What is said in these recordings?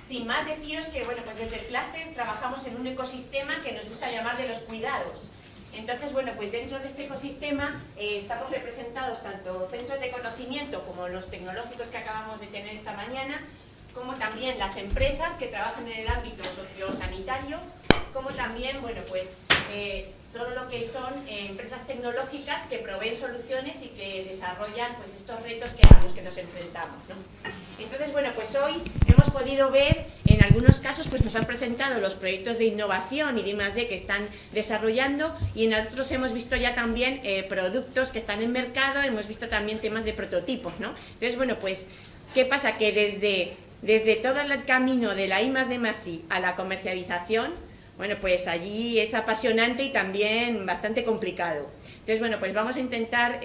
Sin más deciros que, bueno, pues desde el clúster trabajamos en un ecosistema que nos gusta llamar de los cuidados. Entonces, bueno, pues dentro de este ecosistema estamos representados tanto centros de conocimiento como los tecnológicos que acabamos de tener esta mañana, como también las empresas que trabajan en el ámbito sociosanitario, como también, bueno, pues todo lo que son empresas tecnológicas que proveen soluciones y que desarrollan pues estos retos a los que nos enfrentamos, ¿no? Entonces, bueno, pues hoy hemos podido ver, en algunos casos pues nos han presentado los proyectos de innovación y de I+D que están desarrollando, y en otros hemos visto ya también productos que están en mercado, hemos visto también temas de prototipos, ¿no? Entonces, bueno, pues, ¿qué pasa? Que desde todo el camino de la I+D+I a la comercialización, bueno, pues allí es apasionante y también bastante complicado. Entonces, bueno, pues vamos a intentar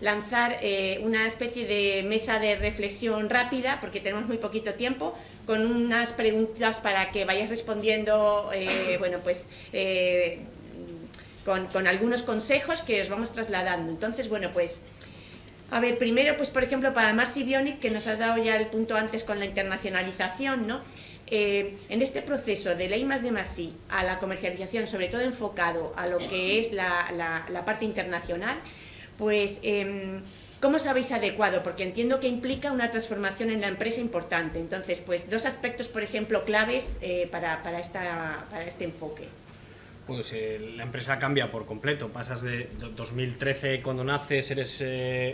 lanzar una especie de mesa de reflexión rápida, porque tenemos muy poquito tiempo, con unas preguntas para que vayáis respondiendo, bueno, pues con algunos consejos que os vamos trasladando. Entonces, bueno, pues, a ver, primero, pues por ejemplo, para Marcy Bionic, que nos has dado ya el punto antes con la internacionalización, ¿no? En este proceso de la I+D+I a la comercialización, sobre todo enfocado a lo que es la parte internacional, pues ¿cómo os habéis adecuado? Porque entiendo que implica una transformación en la empresa importante. Entonces, pues dos aspectos, por ejemplo, claves para este enfoque. Pues la empresa cambia por completo. Pasas de 2013, cuando naces, eres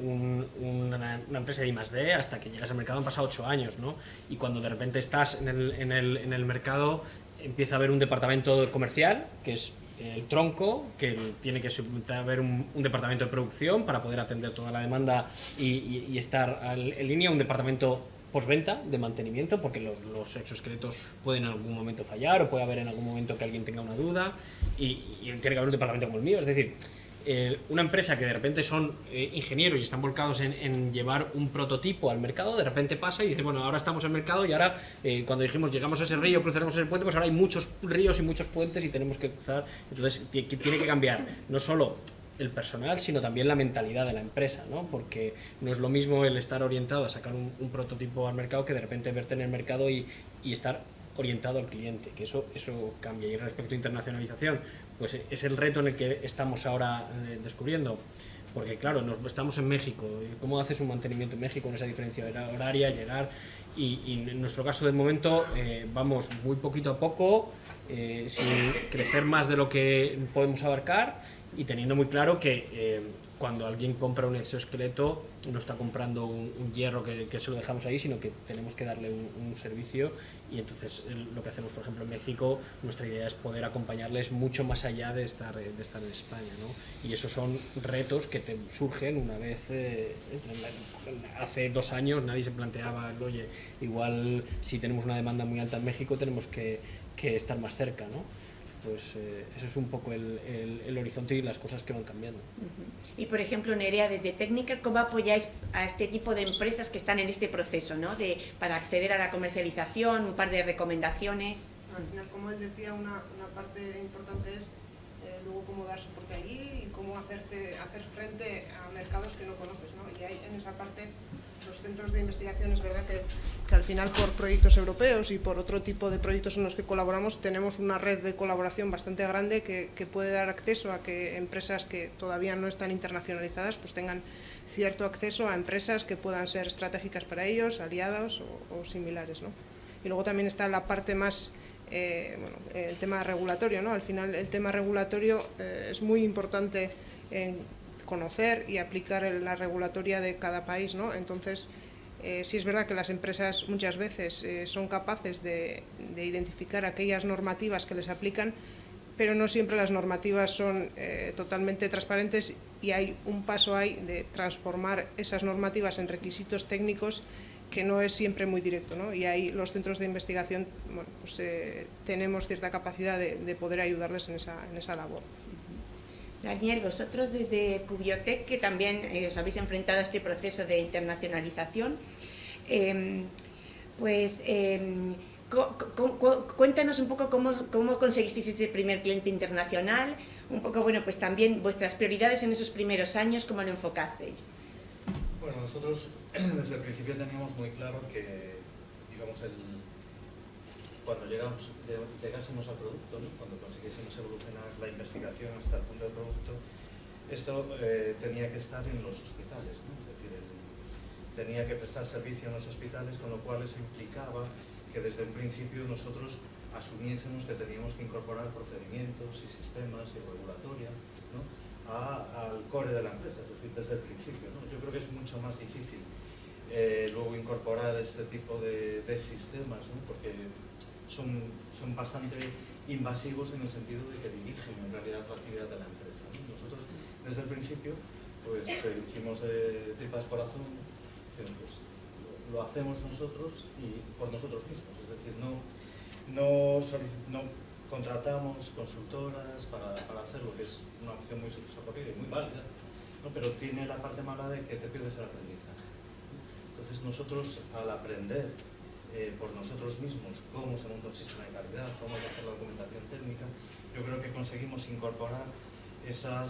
una empresa de I+D, hasta que llegas al mercado han pasado 8 años, ¿no? Y cuando de repente estás en el mercado, empieza a haber un departamento comercial, que es el tronco, que tiene que haber un departamento de producción para poder atender toda la demanda y estar en línea, un departamento postventa, de mantenimiento, porque los exoesqueletos pueden en algún momento fallar, o puede haber en algún momento que alguien tenga una duda, y tiene que haber un departamento como el mío. Es decir, una empresa que de repente son ingenieros y están volcados en llevar un prototipo al mercado, de repente pasa y dice, bueno, ahora estamos en el mercado y ahora cuando dijimos llegamos a ese río, cruzaremos ese puente, pues ahora hay muchos ríos y muchos puentes y tenemos que cruzar. Entonces tiene que cambiar no solo el personal, sino también la mentalidad de la empresa, ¿no? Porque no es lo mismo el estar orientado a sacar un prototipo al mercado que de repente verte en el mercado y estar orientado al cliente, que eso cambia. Y respecto a internacionalización, pues es el reto en el que estamos ahora descubriendo, porque claro, estamos en México, ¿cómo haces un mantenimiento en México con esa diferencia horaria, llegar? Y en nuestro caso de momento vamos muy poquito a poco, sin crecer más de lo que podemos abarcar, y teniendo muy claro que cuando alguien compra un exoesqueleto no está comprando un hierro que se lo dejamos ahí, sino que tenemos que darle un servicio. Y entonces lo que hacemos, por ejemplo, en México, nuestra idea es poder acompañarles mucho más allá de estar en España, ¿no? Y esos son retos que te surgen una vez, hace 2 años nadie se planteaba, oye, igual si tenemos una demanda muy alta en México tenemos que estar más cerca, ¿no? Pues ese es un poco el horizonte y las cosas que van cambiando. Y por ejemplo, Nerea, desde Techniker, ¿cómo apoyáis a este tipo de empresas que están en este proceso, ¿no? Para acceder a la comercialización, un par de recomendaciones? Al final, como él decía, una parte importante es luego cómo dar soporte allí y cómo hacer frente a mercados que no conoces, ¿no? Y ahí en esa parte los centros de investigación, es verdad que al final por proyectos europeos y por otro tipo de proyectos en los que colaboramos tenemos una red de colaboración bastante grande que puede dar acceso a que empresas que todavía no están internacionalizadas pues tengan cierto acceso a empresas que puedan ser estratégicas para ellos, aliados o similares, ¿no? Y luego también está la parte más, el tema regulatorio, ¿no? Al final el tema regulatorio es muy importante en conocer y aplicar la regulatoria de cada país, ¿no? Entonces, sí es verdad que las empresas muchas veces son capaces de identificar aquellas normativas que les aplican, pero no siempre las normativas son totalmente transparentes y hay un paso ahí de transformar esas normativas en requisitos técnicos que no es siempre muy directo, ¿no? Y ahí los centros de investigación, bueno, pues tenemos cierta capacidad de poder ayudarles en esa labor. Daniel, vosotros desde Cubiotech, que también os habéis enfrentado a este proceso de internacionalización, cuéntanos un poco cómo conseguisteis ese primer cliente internacional, un poco, bueno, pues también vuestras prioridades en esos primeros años, cómo lo enfocasteis. Bueno, nosotros desde el principio teníamos muy claro que, digamos, cuando llegásemos al producto, ¿no? Cuando consiguiésemos evolucionar la investigación hasta el punto de producto, esto tenía que estar en los hospitales, ¿no? Es decir, tenía que prestar servicio en los hospitales, con lo cual eso implicaba que desde el principio nosotros asumiésemos que teníamos que incorporar procedimientos y sistemas y regulatoria, ¿no? al core de la empresa, es decir, desde el principio, ¿no? Yo creo que es mucho más difícil luego incorporar este tipo de sistemas, ¿no? Porque son bastante invasivos en el sentido de que dirigen en realidad la actividad de la empresa, ¿no? Nosotros desde el principio pues hicimos de tripas corazón, pues lo hacemos nosotros y por nosotros mismos, es decir, no contratamos consultoras para hacerlo, que es una opción muy socorrida y muy válida, ¿no? Pero tiene la parte mala de que te pierdes el aprendizaje. Entonces nosotros, al aprender por nosotros mismos cómo se monta un sistema de calidad, cómo hay que hacer la documentación técnica, yo creo que conseguimos incorporar esa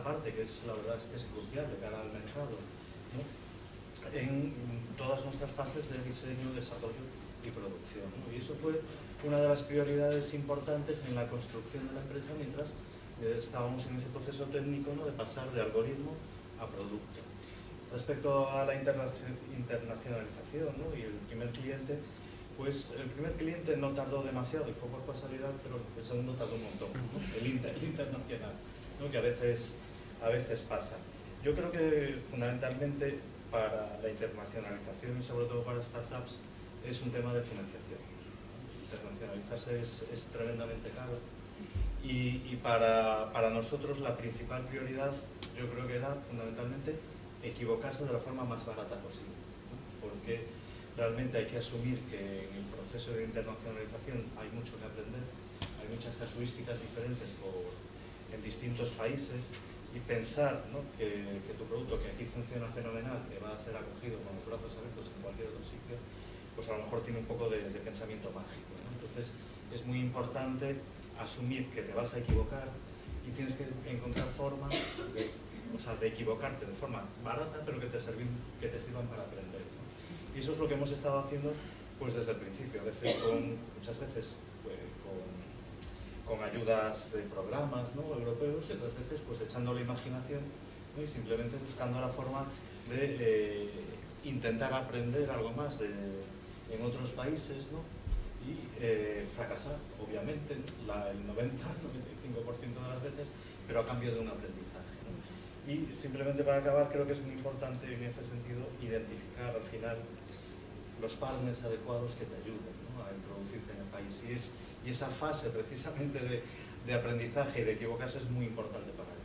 parte que es, la verdad, es crucial de cara al mercado, ¿no? En todas nuestras fases de diseño, desarrollo y producción, ¿no? Y eso fue una de las prioridades importantes en la construcción de la empresa mientras estábamos en ese proceso técnico, ¿no? De pasar de algoritmo a producto. Respecto a la internacionalización, ¿no? Y el primer cliente, pues el primer cliente no tardó demasiado y fue por casualidad, pero el segundo tardó un montón, ¿no? El internacional, ¿no? Que a veces pasa. Yo creo que fundamentalmente para la internacionalización y sobre todo para startups es un tema de financiación. Internacionalizarse es tremendamente caro y para nosotros la principal prioridad yo creo que era fundamentalmente equivocarse de la forma más barata posible, ¿no? Porque realmente hay que asumir que en el proceso de internacionalización hay mucho que aprender, hay muchas casuísticas diferentes en distintos países y pensar, ¿no? que tu producto, que aquí funciona fenomenal, que va a ser acogido con los brazos abiertos en cualquier otro sitio, pues a lo mejor tiene un poco de pensamiento mágico, ¿no? Entonces es muy importante asumir que te vas a equivocar y tienes que encontrar formas de equivocarte de forma barata, pero que te sirvan para aprender, ¿no? Y eso es lo que hemos estado haciendo pues desde el principio, muchas veces con ayudas de programas, ¿no? Europeos, y otras veces pues echando la imaginación, ¿no? Y simplemente buscando la forma de intentar aprender algo más en otros países, ¿no? Y fracasar, obviamente, el 90-95% de las veces, pero a cambio de un aprendizaje, ¿no? Y simplemente para acabar, creo que es muy importante en ese sentido identificar al final los partners adecuados que te ayuden, ¿no? A introducirte en el país. Y esa fase precisamente de aprendizaje y de equivocarse es muy importante para eso.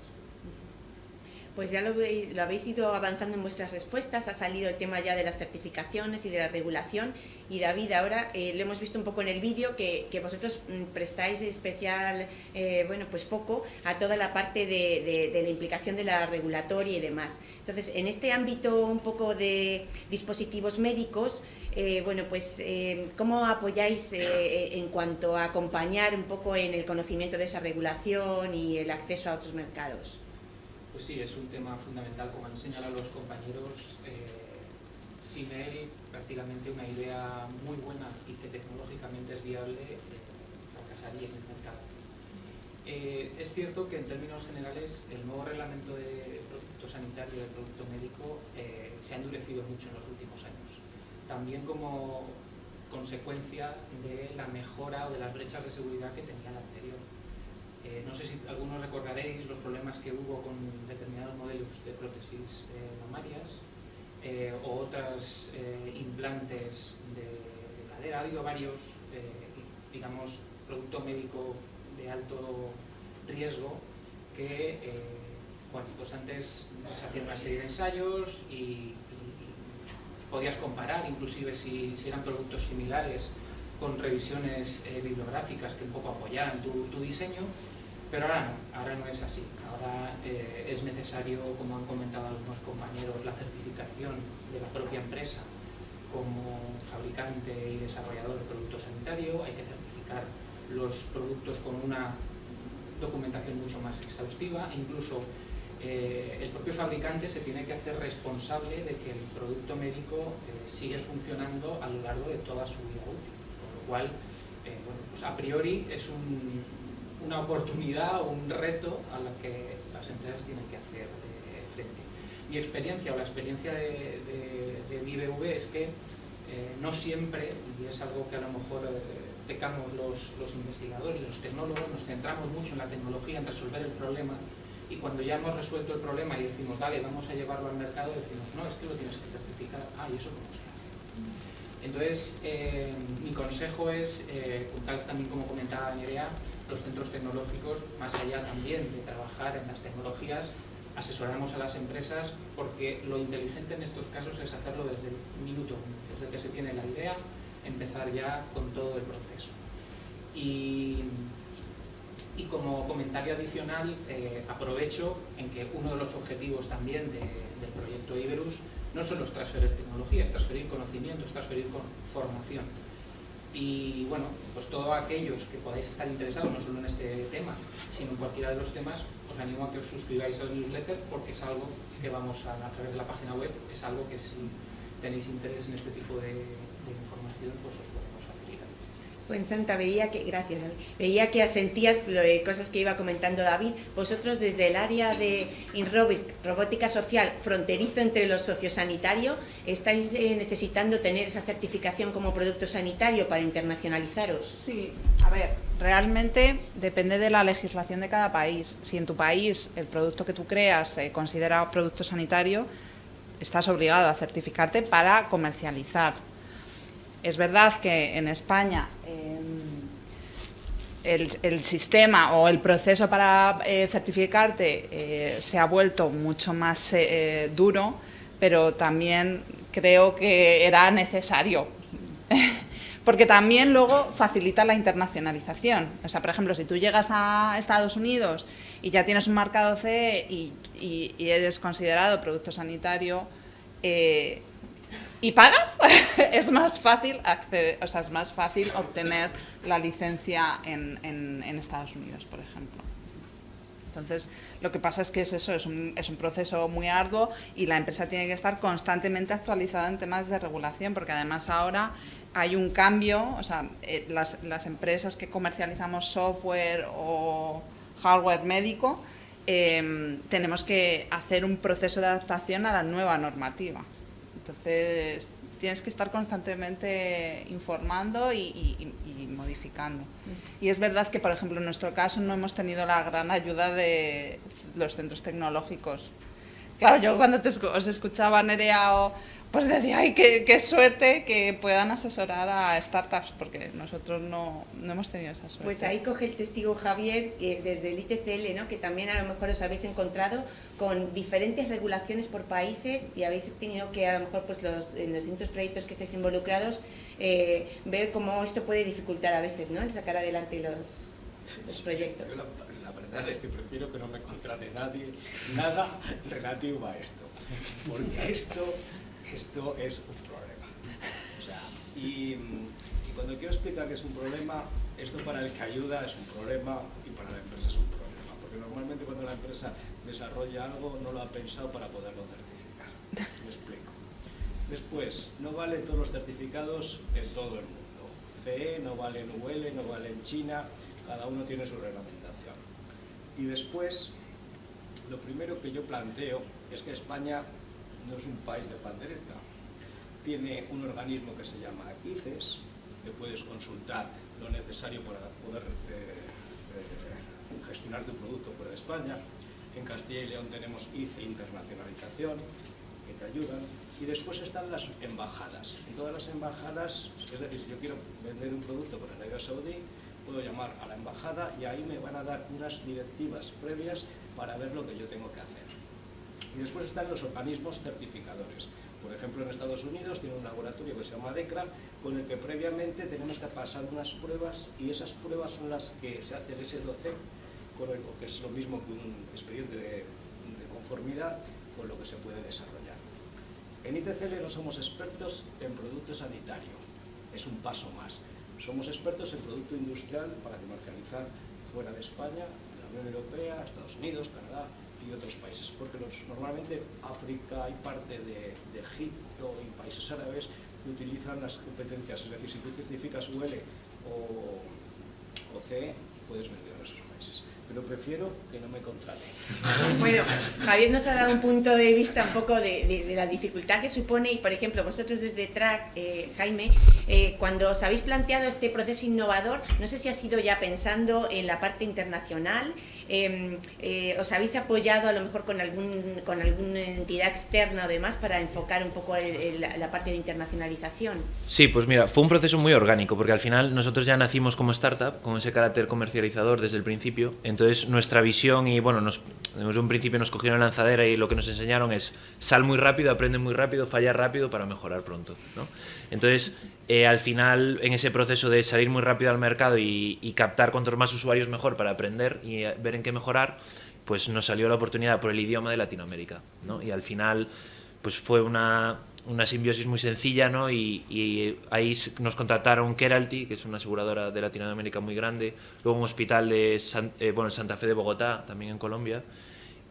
Pues ya lo habéis ido avanzando en vuestras respuestas, ha salido el tema ya de las certificaciones y de la regulación, y David, ahora lo hemos visto un poco en el vídeo que vosotros prestáis especial pues foco a toda la parte de la implicación de la regulatoria y demás. Entonces, en este ámbito un poco de dispositivos médicos, ¿cómo apoyáis en cuanto a acompañar un poco en el conocimiento de esa regulación y el acceso a otros mercados? Pues sí, es un tema fundamental, como han señalado los compañeros. Sin él, prácticamente una idea muy buena y que tecnológicamente es viable fracasaría en el mercado. Es cierto que en términos generales el nuevo reglamento de producto sanitario y de producto médico se ha endurecido mucho en los últimos años. También como consecuencia de la mejora o de las brechas de seguridad que tenía la anterior. No sé si algunos recordaréis los problemas que hubo con determinados modelos de prótesis mamarias o otros implantes de cadera. Ha habido varios, digamos, producto médico de alto riesgo que, pues antes se hacían una serie de ensayos y podías comparar inclusive si eran productos similares con revisiones bibliográficas que un poco apoyaran tu diseño. Pero ahora no es así. Ahora es necesario, como han comentado algunos compañeros, la certificación de la propia empresa como fabricante y desarrollador de producto sanitario. Hay que certificar los productos con una documentación mucho más exhaustiva. Incluso el propio fabricante se tiene que hacer responsable de que el producto médico sigue funcionando a lo largo de toda su vida útil. Con lo cual, bueno, pues a priori es una oportunidad o un reto a la que las empresas tienen que hacer frente. Mi experiencia o la experiencia de IBV es que no siempre, y es algo que a lo mejor pecamos los investigadores, los tecnólogos, nos centramos mucho en la tecnología, en resolver el problema, y cuando ya hemos resuelto el problema y decimos, vale, vamos a llevarlo al mercado, decimos, no, es que lo tienes que certificar. ¿Y eso cómo se hace? Entonces, mi consejo es, tal también como comentaba Nerea, los centros tecnológicos, más allá también de trabajar en las tecnologías, asesoramos a las empresas, porque lo inteligente en estos casos es hacerlo desde el minuto uno, desde que se tiene la idea, empezar ya con todo el proceso. Y como comentario adicional, aprovecho en que uno de los objetivos también del proyecto Iberus no solo es transferir tecnología, es transferir conocimiento, es transferir formación. Y bueno, pues todos aquellos que podáis estar interesados, no solo en este tema, sino en cualquiera de los temas, os animo a que os suscribáis al newsletter, porque es algo que vamos a través de la página web, es algo que si tenéis interés en este tipo de información, pues os podemos facilitar. Pues Santa, veía que asentías cosas que iba comentando David. Vosotros desde el área de InRobic, robótica social, fronterizo entre lo sociosanitario, ¿estáis necesitando tener esa certificación como producto sanitario para internacionalizaros? Sí, a ver, realmente depende de la legislación de cada país. Si en tu país el producto que tú creas se considera producto sanitario, estás obligado a certificarte para comercializar. Es verdad que en España el sistema o el proceso para certificarte se ha vuelto mucho más duro, pero también creo que era necesario, porque también luego facilita la internacionalización. O sea, por ejemplo, si tú llegas a Estados Unidos y ya tienes un marcado CE y eres considerado producto sanitario, y pagas, es más fácil acceder, o sea, es más fácil obtener la licencia en Estados Unidos, por ejemplo. Entonces, lo que pasa es que es un proceso muy arduo, y la empresa tiene que estar constantemente actualizada en temas de regulación, porque además ahora hay un cambio, o sea, las empresas que comercializamos software o hardware médico, tenemos que hacer un proceso de adaptación a la nueva normativa. Entonces, tienes que estar constantemente informando y modificando. Y es verdad que, por ejemplo, en nuestro caso no hemos tenido la gran ayuda de los centros tecnológicos. Claro, yo cuando os escuchaba, Nerea, pues decía, ¡ay, qué suerte que puedan asesorar a startups! Porque nosotros no hemos tenido esa suerte. Pues ahí coge el testigo Javier, desde el ITCL, ¿no? Que también a lo mejor os habéis encontrado con diferentes regulaciones por países, y habéis tenido que, a lo mejor, pues en los distintos proyectos que estáis involucrados, ver cómo esto puede dificultar a veces, ¿no?, el sacar adelante los proyectos. La verdad es que prefiero que no me contrate nadie, nada relativo a esto, porque esto es un problema. O sea, y cuando quiero explicar que es un problema, esto para el que ayuda es un problema y para la empresa es un problema, porque normalmente cuando la empresa desarrolla algo no lo ha pensado para poderlo certificar. Me explico. Después, no valen todos los certificados en todo el mundo. CE no vale en UL, no vale en China, cada uno tiene su reglamentación. Y después, lo primero que yo planteo es que España no es un país de pandereta. Tiene un organismo que se llama ICES, que puedes consultar lo necesario para poder gestionar tu producto fuera de España. En Castilla y León tenemos ICE Internacionalización, que te ayudan. Y después están las embajadas. En todas las embajadas, es decir, si yo quiero vender un producto para Arabia Saudí, puedo llamar a la embajada y ahí me van a dar unas directivas previas para ver lo que yo tengo que hacer. Y después están los organismos certificadores. Por ejemplo, en Estados Unidos tiene un laboratorio que se llama DECRA, con el que previamente tenemos que pasar unas pruebas, y esas pruebas son las que se hace el S12, que es lo mismo que un expediente de conformidad con lo que se puede desarrollar. En ITCL no somos expertos en producto sanitario, es un paso más. Somos expertos en producto industrial para comercializar fuera de España, en la Unión Europea, Estados Unidos, Canadá y otros países, porque normalmente África y parte de Egipto y países árabes utilizan las competencias, es decir, si tú certificas UL o o C, puedes vender a esos países. Pero prefiero que no me contraten. Bueno, Javier nos ha dado un punto de vista un poco de la dificultad que supone, y por ejemplo, vosotros desde TRAC, Jaime, cuando os habéis planteado este proceso innovador, no sé si ha sido ya pensando en la parte internacional, os habéis apoyado a lo mejor con alguna entidad externa o demás para enfocar un poco la parte de internacionalización. Sí, pues mira, fue un proceso muy orgánico, porque al final nosotros ya nacimos como startup, con ese carácter comercializador desde el principio. Entonces nuestra visión, y bueno, desde un principio nos cogieron lanzadera y lo que nos enseñaron es sal muy rápido, aprende muy rápido, falla rápido para mejorar pronto, ¿no? Entonces, al final, en ese proceso de salir muy rápido al mercado y captar cuantos más usuarios mejor para aprender y ver en qué mejorar, pues nos salió la oportunidad por el idioma de Latinoamérica, ¿no? Y al final, pues fue una simbiosis muy sencilla, ¿no? Y ahí nos contrataron Keralty, que es una aseguradora de Latinoamérica muy grande, luego un hospital de Santa Fe de Bogotá, también en Colombia,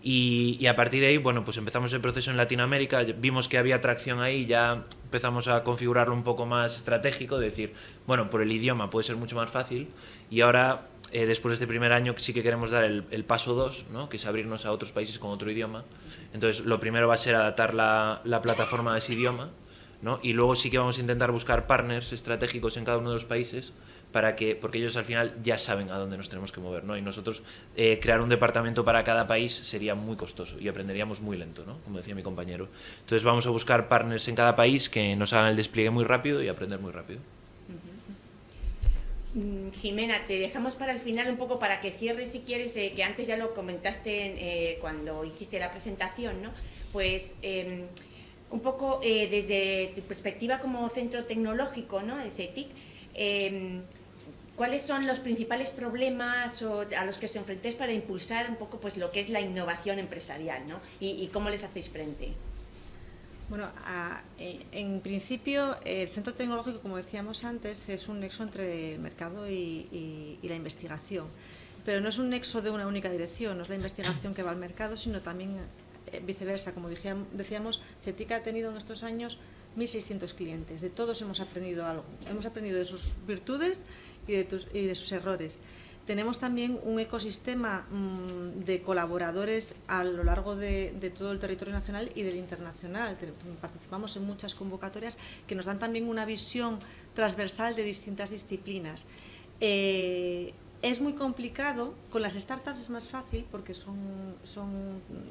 y a partir de ahí, bueno, pues empezamos el proceso en Latinoamérica, vimos que había atracción ahí, ya empezamos a configurarlo un poco más estratégico, decir, bueno, por el idioma puede ser mucho más fácil, y ahora, después de este primer año, sí que queremos dar el paso 2, ¿no? Que es abrirnos a otros países con otro idioma. Entonces, lo primero va a ser adaptar la plataforma a ese idioma, ¿no? Y luego sí que vamos a intentar buscar partners estratégicos en cada uno de los países, porque ellos al final ya saben a dónde nos tenemos que mover, ¿no? Y nosotros crear un departamento para cada país sería muy costoso y aprenderíamos muy lento, ¿no? Como decía mi compañero. Entonces vamos a buscar partners en cada país que nos hagan el despliegue muy rápido y aprender muy rápido. Jimena, te dejamos para el final un poco para que cierres, si quieres, que antes ya lo comentaste cuando hiciste la presentación, ¿no? Pues un poco desde tu perspectiva como centro tecnológico, ¿no? El CETIC, ¿cuáles son los principales problemas a los que os enfrentáis para impulsar un poco pues lo que es la innovación empresarial, ¿no? Y cómo les hacéis frente? Bueno, en principio el centro tecnológico, como decíamos antes, es un nexo entre el mercado y la investigación, pero no es un nexo de una única dirección, no es la investigación que va al mercado, sino también viceversa. Como decíamos, CETIC ha tenido en estos años 1.600 clientes, de todos hemos aprendido algo, hemos aprendido de sus virtudes y de sus errores. Tenemos también un ecosistema de colaboradores a lo largo de todo el territorio nacional y del internacional. Participamos en muchas convocatorias que nos dan también una visión transversal de distintas disciplinas. Es muy complicado, con las startups es más fácil porque son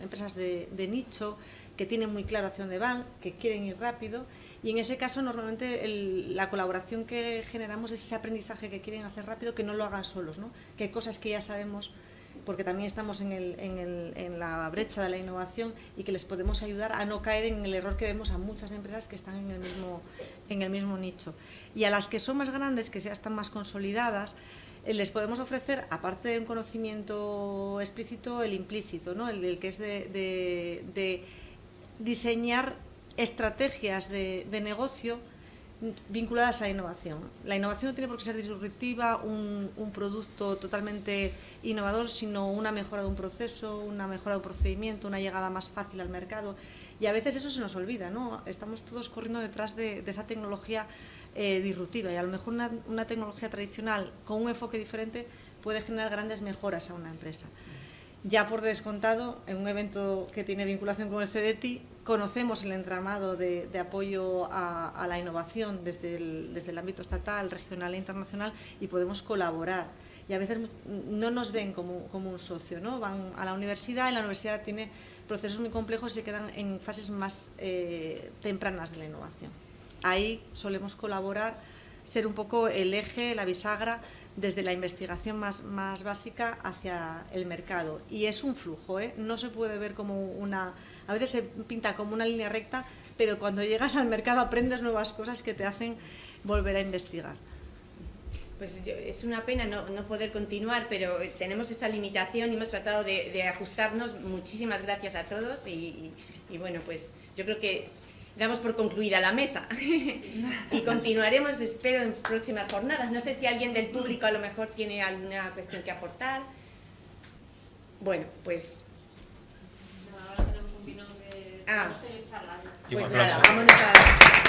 empresas de nicho, que tienen muy claro hacia dónde van, que quieren ir rápido, y en ese caso normalmente la colaboración que generamos es ese aprendizaje que quieren hacer rápido, que no lo hagan solos, ¿no? Que hay cosas que ya sabemos, porque también estamos en la brecha de la innovación, y que les podemos ayudar a no caer en el error que vemos a muchas empresas que están en el mismo nicho. Y a las que son más grandes, que ya están más consolidadas, les podemos ofrecer, aparte de un conocimiento explícito, el implícito, ¿no? El que es de diseñar estrategias de negocio vinculadas a la innovación. La innovación no tiene por qué ser disruptiva, un producto totalmente innovador, sino una mejora de un proceso, una mejora de un procedimiento, una llegada más fácil al mercado. Y a veces eso se nos olvida, ¿no? Estamos todos corriendo detrás de esa tecnología disruptiva, y a lo mejor una tecnología tradicional con un enfoque diferente puede generar grandes mejoras a una empresa. Ya por descontado, en un evento que tiene vinculación con el CDTI, conocemos el entramado de apoyo a la innovación desde el ámbito estatal, regional e internacional, y podemos colaborar. Y a veces no nos ven como un socio, ¿no? Van a la universidad, y la universidad tiene procesos muy complejos y se quedan en fases más tempranas de la innovación. Ahí solemos colaborar, ser un poco el eje, la bisagra, desde la investigación más básica hacia el mercado. Y es un flujo, ¿eh? No se puede ver como a veces se pinta como una línea recta, pero cuando llegas al mercado aprendes nuevas cosas que te hacen volver a investigar. Pues es una pena no poder continuar, pero tenemos esa limitación y hemos tratado de ajustarnos. Muchísimas gracias a todos y bueno, pues yo creo que damos por concluida la mesa y continuaremos, espero, en próximas jornadas. No sé si alguien del público a lo mejor tiene alguna cuestión que aportar. Bueno, pues... Ahora tenemos un vino que... Ah, no sé charlar. pues nada, vámonos a...